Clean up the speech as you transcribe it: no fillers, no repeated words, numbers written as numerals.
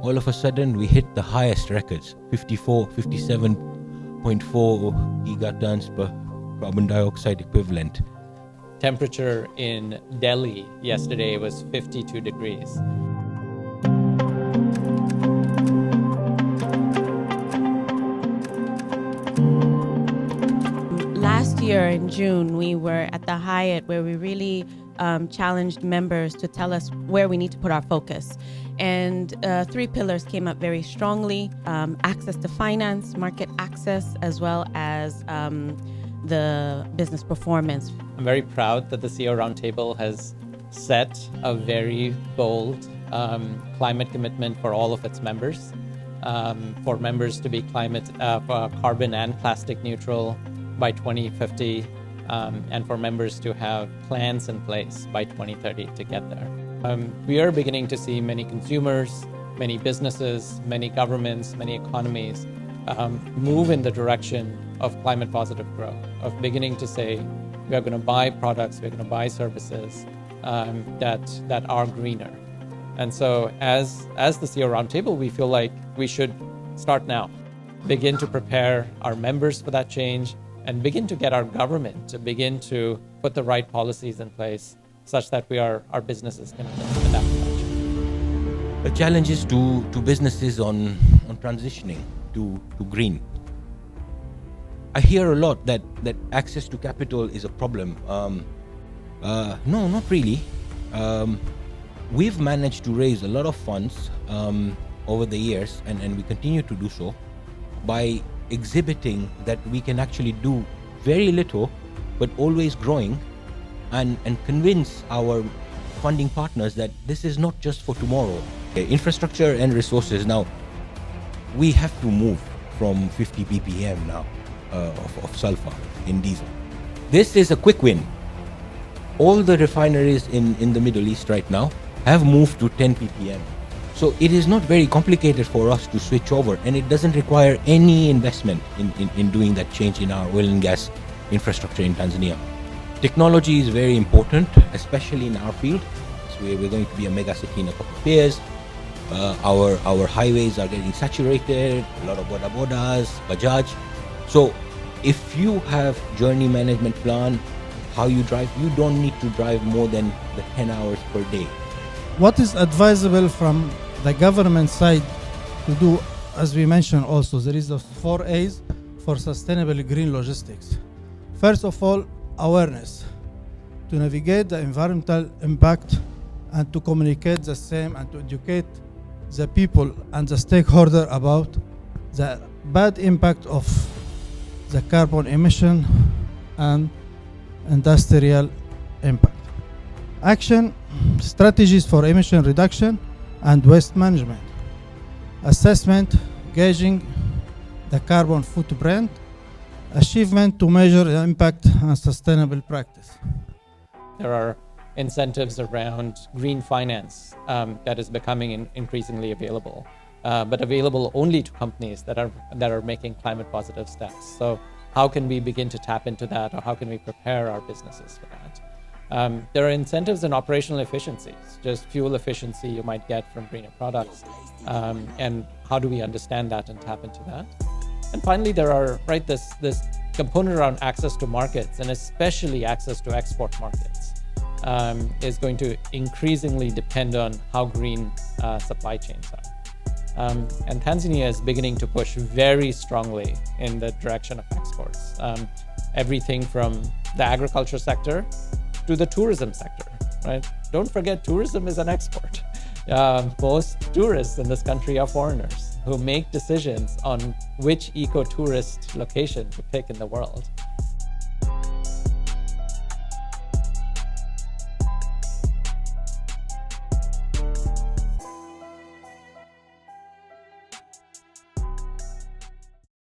all of a sudden we hit the highest records, 57.4 gigatons per carbon dioxide equivalent. Temperature in Delhi yesterday was 52 degrees. Last year in June, we were at the Hyatt where we really challenged members to tell us where we need to put our focus. And 3 pillars came up very strongly: access to finance, market access, as well as the business performance. I'm very proud that the CEO Roundtable has set a very bold climate commitment for all of its members, for members to be carbon and plastic neutral by 2050, and for members to have plans in place by 2030 to get there. We are beginning to see many consumers, many businesses, many governments, many economies move in the direction of climate positive growth, of beginning to say, we are going to buy products, we're going to buy services that are greener. And so as the CEO Roundtable, we feel like we should start now, begin to prepare our members for that change, and begin to get our government to begin to put the right policies in place such that our businesses can adapt to that. The challenges to businesses on transitioning to green. I hear a lot that access to capital is a problem. No, not really. We've managed to raise a lot of funds over the years, and we continue to do so by exhibiting that we can actually do very little but always growing, and convince our funding partners that this is not just for tomorrow. Infrastructure and resources. Now, we have to move from 50 ppm now of sulfur in diesel. This is a quick win. All the refineries in the Middle East right now have moved to 10 ppm. So it is not very complicated for us to switch over, and it doesn't require any investment in doing that change in our oil and gas infrastructure in Tanzania. Technology is very important, especially in our field. So we're going to be a mega city in a couple of years. Our highways are getting saturated, a lot of boda bodas, Bajaj. So if you have journey management plan, how you drive, you don't need to drive more than the 10 hours per day. What is advisable from the government side to do, as we mentioned also, there is the 4 A's for sustainable green logistics. First of all, awareness, to navigate the environmental impact and to communicate the same and to educate the people and the stakeholder about the bad impact of the carbon emission and industrial impact. Action, strategies for emission reduction and waste management. Assessment, gauging the carbon footprint. Achievement to measure the impact and sustainable practice. There are incentives around green finance that is becoming increasingly available, but available only to companies that are making climate positive steps. So how can we begin to tap into that, or how can we prepare our businesses for that? There are incentives in operational efficiencies, just fuel efficiency you might get from greener products, and how do we understand that and tap into that? And finally, there are this component around access to markets, and especially access to export markets, is going to increasingly depend on how green supply chains are. And Tanzania is beginning to push very strongly in the direction of exports. Everything from the agriculture sector to the tourism sector, right? Don't forget, tourism is an export. Most tourists in this country are foreigners who make decisions on which eco-tourist location to pick in the world.